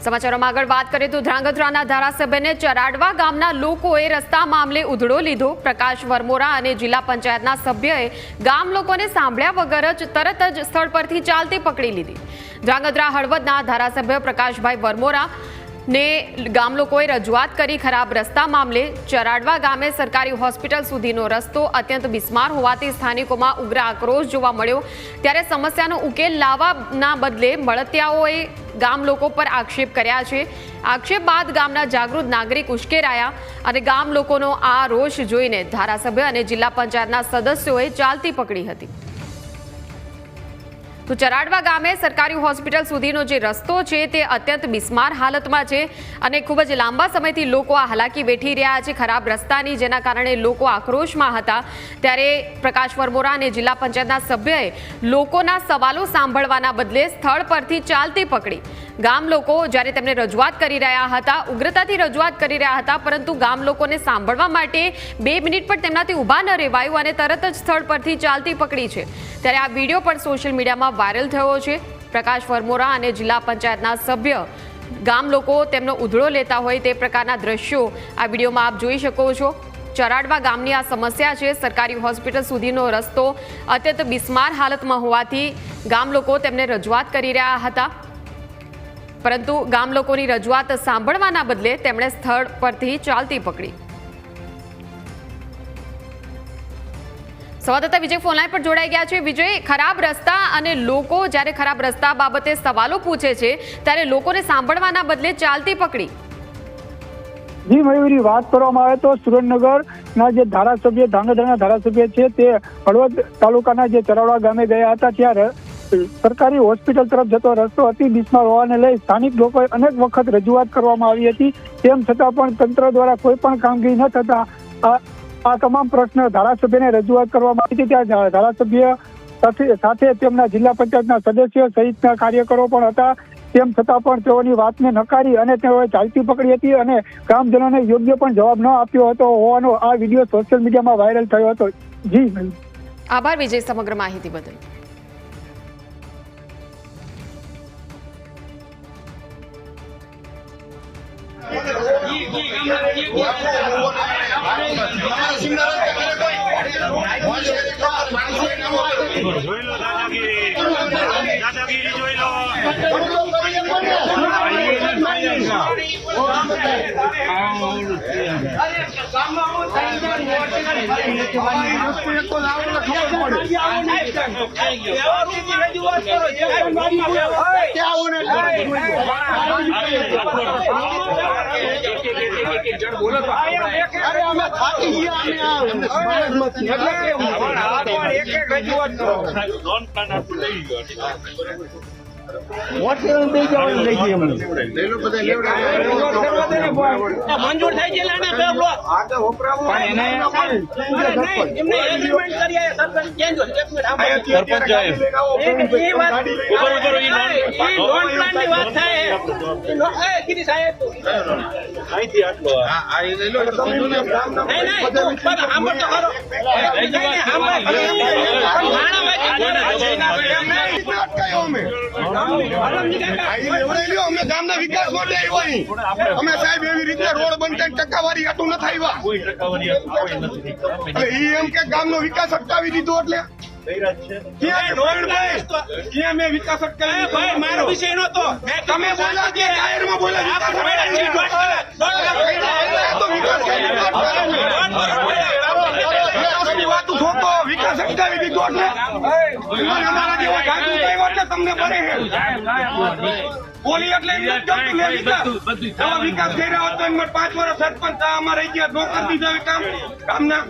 સમાચારોમાં આગળ વાત કરીએ તો ધ્રાંગધ્રાના ધારાસભ્યને ચરાડવા ગામના લોકોએ રસ્તા મામલે ઉધડો લીધો। પ્રકાશ વરમોરા અને જિલ્લા પંચાયતના સભ્યએ ગામ લોકોને સાંભળ્યા વગર જ તરત જ સ્થળ પરથી ચાલતી પકડી લીધી। ધ્રાંગધ્રા હળવદના ધારાસભ્ય પ્રકાશભાઈ વરમોરા ने गाम लोकोए रजूआत करी खराब रस्ता मामले। चराडवा गामे सरकारी होस्पिटल सुधीनो रस्तो अत्यंत बिस्मार होवाथी स्थानिकोमां उग्र आक्रोश जोवा मळ्यो। त्यारे समस्यानो उकेल लाववाना बदले મળતિયાઓએ गाम लोको पर आक्षेप कर्या छे। आक्षेप बाद गामना जागृत नागरिक उश्केराया अने गाम लोकोनो आ रोष जोईने धारासभ्य अने जिल्ला पंचायतना सदस्योए चालती पकड़ी हती। तो चराडवा गामे सरकारी होस्पिटल सुधीनो जे रस्तो छे ते अत्यंत बिस्मार हालतमां छे अने खूब ज लांबा समयथी लोको आ हालाकी वेठी रह्या छे खराब रस्तानी, जेना कारणे लोको आक्रोशमां हता। त्यारे प्रकाश वरमोरा अने जिल्ला पंचायतना सभ्यए लोकोना सवालो सांभळवाना बदले स्थळ परथी चालती पकड़ी। गाम लोको ज्यारे तेमणे रजूआत करी रह्या हता, उग्रताथी रजूआत करी रह्या हता, परंतु गाम लोकोने सांभळवा माटे 2 मिनिट पण तेमनाथी ऊभा न रहेवायुं अने तरत ज स्थळ परथी चालती पकड़ी छे। त्यारे आ विडियो पण सोशल मीडियामां वायरल थयो छे। प्रकाश वरमोरा अने जिल्ला पंचायतना सभ्य गाम लोको तेमनो उधळो लेता होय ते प्रकारना दृश्यो आ विडियोमां आप जोई शको छो। चराडवा गामनी आ समस्या छे। सरकारी होस्पिटल सुधीनो रस्तो अत्यंत बिस्मार हालतमां होवाथी गाम लोको तेमने रजूआत करी रह्या हता, परंतु गाम लोकोनी रजूआत सांभळवाना बदले तेमणे स्थळ परथी चालती पकड़ी। संवाददाता विजय फोनलाइन पर जोड़ाई गया है। विजय, खराब रस्ता अने लोको ज्यारे खराब रस्ता बाबते सवालों पूछे छे त्यारे लोकोने सांभळवाना बदले चालती पकड़ी। जी मयूरी, बात करवामां आवे तो सुरेन्द्रनगरना जे धारासभ्य धांगध्राना धारासभ्य छे ते हળવદ तालुकाना जे चराडवा गामे गया हता त्यारे सरकारी होस्पिटल तरफ जतो रस्तो अति बिस्मार होवाने लई स्थानिक लोकोए अनेक वखत रजूआत करवामां आवी हती, तेम छतां पण तंत्र द्वारा कोई पण कामगीरी न थता आ तमाम प्रश्न धारासभ्यने रजूआत करवामां આવી હતી। ત્યાં ધારાસભ્ય સાથે તેમના જિલ્લા પંચાયતના સદસ્યો સહિતના કાર્યકરો પણ હતા, તેમ છતાં પણ તેઓની વાતને નકારી અને તેઓએ ચાલતી પકડી હતી અને ગ્રામજનોને યોગ્ય પણ જવાબ ન આપ્યો હતો હોવાનો આ વિડીયો સોશિયલ મીડિયામાં વાયરલ થયો હતો। જી આભાર વિજય સમગ્ર માહિતી બદલ। જોઈ લો દાદાગીરી જોઈ લો। મંજૂર થઈ ગયેલા અમે ગામના વિકાસ માટે આવ્યા અમે સાહેબ એવી રીતે રોડ બનતા ટકાવારી આટું ન થાય કોઈ ટકાવારી નથી એમ કે ગામનો વિકાસ અટકાવી દીધો એટલે મેં વિકાસ અટકાવી ભાઈ મારો વિષય નતો તમે બોલ્યા કે જાહેરમાં બોલ્યા વાતું થોકો વિકાસ અટકાવી દીધો એટલે તમને બને બોલી એટલે વિકાસ થઈ રહ્યો હતો 5 વર્ષ સરપંચ અમારે રહી ગયા નોકર દીધા કામ કામના